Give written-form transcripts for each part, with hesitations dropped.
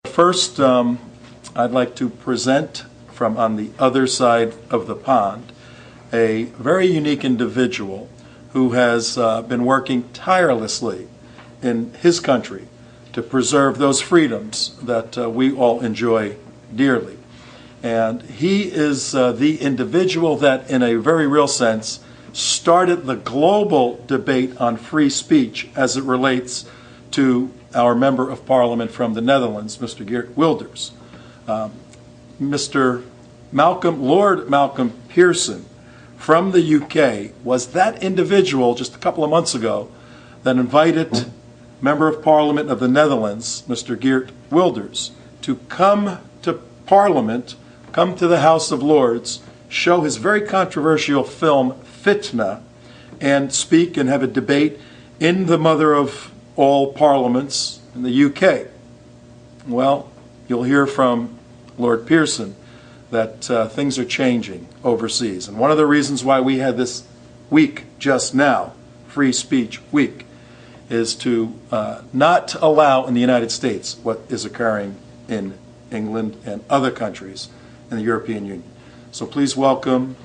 First, I'd like to present from on the other side of the pond a very unique individual who has been working tirelessly in his country to preserve those freedoms that we all enjoy dearly. And he is the individual that, in a very real sense, started the global debate on free speech as it relates to our Member of Parliament from the Netherlands, Mr. Geert Wilders. Lord Malcolm Pearson from the UK was that individual just a couple of months ago that invited Member of Parliament of the Netherlands, Mr. Geert Wilders, to come to Parliament, come to the House of Lords, show his very controversial film Fitna, and speak and have a debate in the mother of all parliaments in the UK. Well, you'll hear from Lord Pearson that things are changing overseas. And one of the reasons why we had this week just now, Free Speech Week, is to not allow in the United States what is occurring in England and other countries in the European Union. So please welcome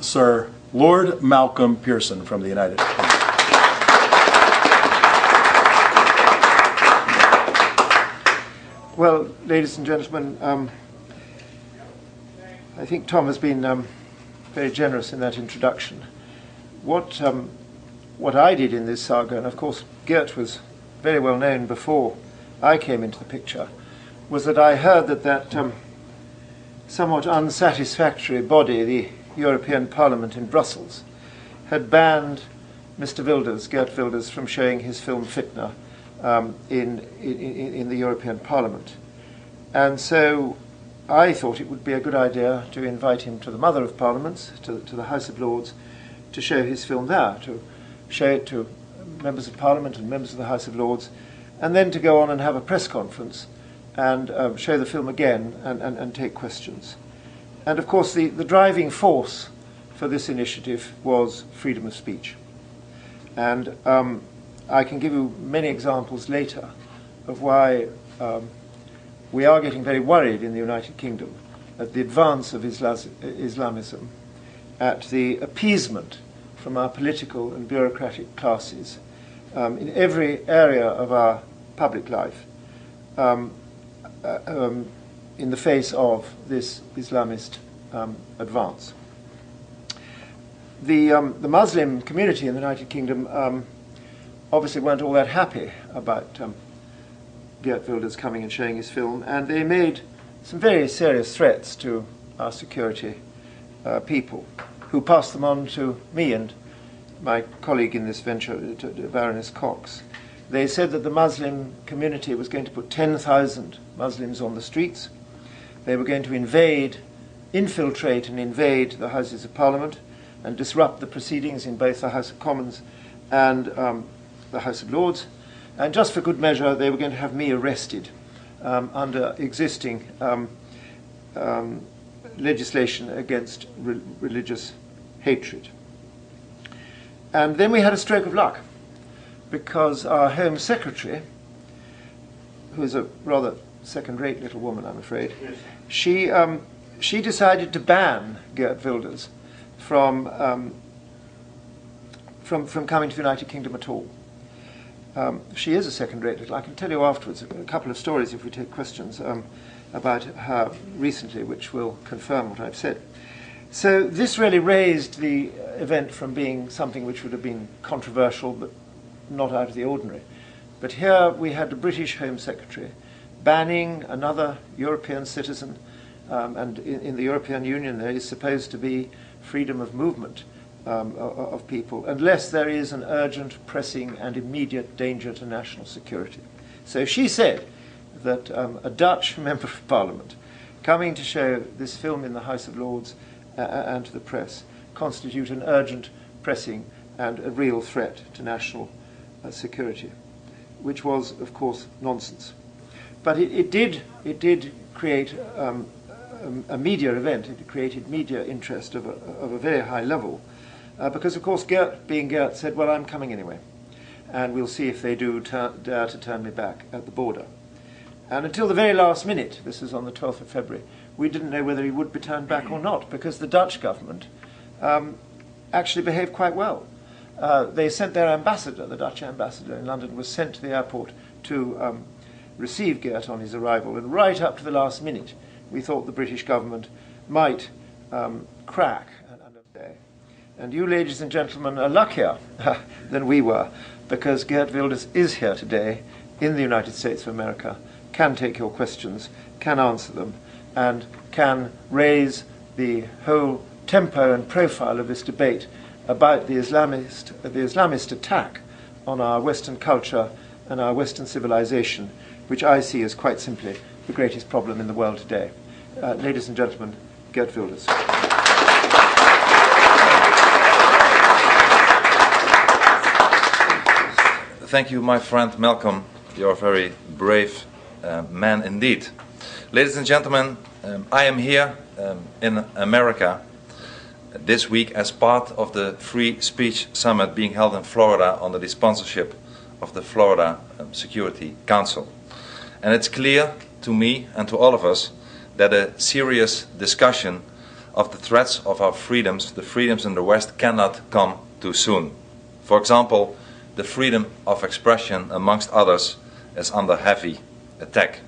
Sir Lord Malcolm Pearson from the United Kingdom. Well, ladies and gentlemen, I think Tom has been very generous in that introduction. What I did in this saga, and of course Geert was very well known before I came into the picture, was that I heard that somewhat unsatisfactory body, the European Parliament in Brussels, had banned Mr. Wilders, Geert Wilders, from showing his film Fitna in the European Parliament. And so I thought it would be a good idea to invite him to the Mother of Parliaments, to the House of Lords, to show his film there, to show it to members of Parliament and members of the House of Lords, and then to go on and have a press conference and show the film again and take questions. And of course the driving force for this initiative was freedom of speech. And I can give you many examples later of why we are getting very worried in the United Kingdom at the advance of Islamism, at the appeasement from our political and bureaucratic classes in every area of our public life in the face of this Islamist advance. The Muslim community in the United Kingdom obviously weren't all that happy about Geert Wilders coming and showing his film, and they made some very serious threats to our security people, who passed them on to me and my colleague in this venture, Baroness Cox. They said that the Muslim community was going to put 10,000 Muslims on the streets. They were going to infiltrate and invade the Houses of Parliament and disrupt the proceedings in both the House of Commons and the House of Lords. And just for good measure, they were going to have me arrested under existing legislation against religious hatred. And then we had a stroke of luck, because our Home Secretary, who is a rather second-rate little woman, I'm afraid, yes, she decided to ban Geert Wilders from coming to the United Kingdom at all. She is a second-rate little. I can tell you afterwards a couple of stories, if we take questions, about her recently, which will confirm what I've said. So this really raised the event from being something which would have been controversial but not out of the ordinary. But here we had the British Home Secretary banning another European citizen, and in the European Union there is supposed to be freedom of movement of people, unless there is an urgent, pressing and immediate danger to national security. So she said that a Dutch Member of Parliament coming to show this film in the House of Lords and to the press constitute an urgent, pressing and a real threat to national security, which was, of course, nonsense. But it did create a media event. It created media interest of a very high level, because, of course, Geert, being Geert, said, well, I'm coming anyway, and we'll see if they do dare to turn me back at the border. And until the very last minute, this is on the 12th of February, we didn't know whether he would be turned back or not, because the Dutch government actually behaved quite well. They sent their ambassador, the Dutch ambassador in London, was sent to the airport to receive Geert on his arrival, and right up to the last minute, we thought the British government might crack. And you, ladies and gentlemen, are luckier than we were, because Geert Wilders is here today in the United States of America, can take your questions, can answer them, and can raise the whole tempo and profile of this debate about the Islamist attack on our Western culture and our Western civilization, which I see as quite simply the greatest problem in the world today. Ladies and gentlemen, Geert Wilders. Thank you, my friend Malcolm. You're a very brave man indeed. Ladies and gentlemen, I am here in America this week as part of the Free Speech Summit being held in Florida under the sponsorship of the Florida Security Council. And it's clear to me and to all of us that a serious discussion of the threats of our freedoms, the freedoms in the West, cannot come too soon. For example, the freedom of expression, amongst others, is under heavy attack.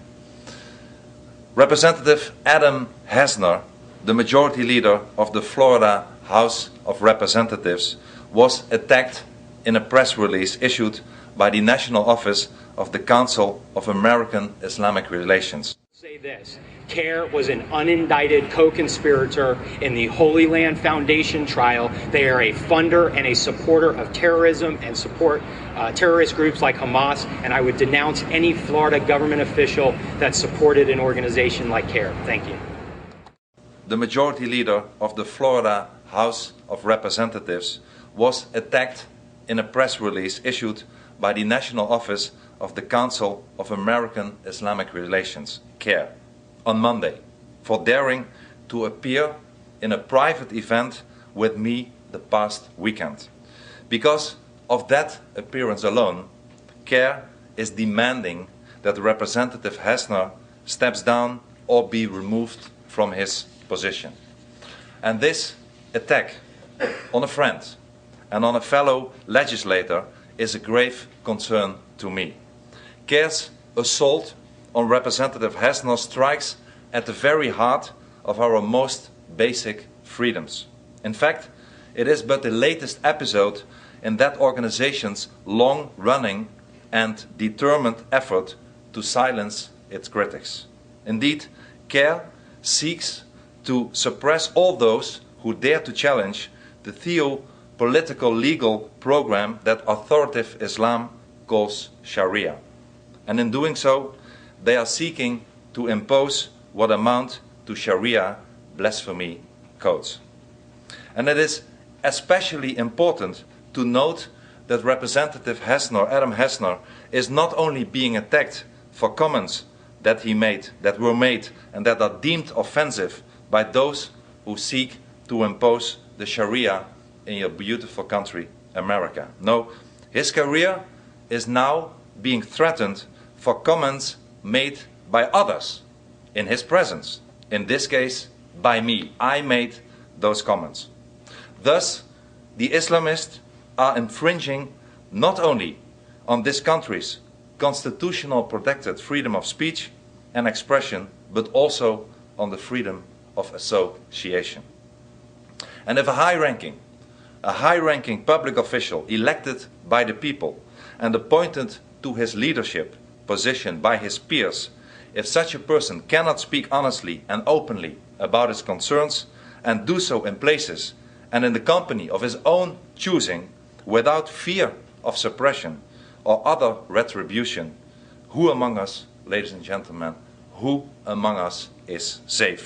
Representative Adam Hesner, the majority leader of the Florida House of Representatives, was attacked in a press release issued by the National Office of the Council of American Islamic Relations. Say this: CAIR was an unindicted co-conspirator in the Holy Land Foundation trial. They are a funder and a supporter of terrorism and support terrorist groups like Hamas, and I would denounce any Florida government official that supported an organization like CAIR. Thank you. The majority leader of the Florida House of Representatives was attacked in a press release issued by the National Office of the Council of American Islamic Relations, CAIR, on Monday for daring to appear in a private event with me the past weekend. Because of that appearance alone, CAIR is demanding that Representative Hesner steps down or be removed from his position. And this attack on a friend and on a fellow legislator is a grave concern to me. CAIR's assault on Representative Hesner strikes at the very heart of our most basic freedoms. In fact, it is but the latest episode in that organization's long-running and determined effort to silence its critics. Indeed, CAIR seeks to suppress all those who dare to challenge the theo-political legal program that authoritative Islam calls Sharia. And in doing so, they are seeking to impose what amount to Sharia blasphemy codes. And it is especially important to note that Representative Hesner, Adam Hesner, is not only being attacked for comments that were made and that are deemed offensive by those who seek to impose the Sharia in your beautiful country, America. No, his career is now being threatened for comments made by others in his presence. In this case, by me. I made those comments. Thus, the Islamists are infringing not only on this country's constitutional protected freedom of speech and expression, but also on the freedom of association. And if a high-ranking public official elected by the people and appointed to his leadership position by his peers, if such a person cannot speak honestly and openly about his concerns and do so in places and in the company of his own choosing without fear of suppression or other retribution, who among us, ladies and gentlemen, who among us is safe?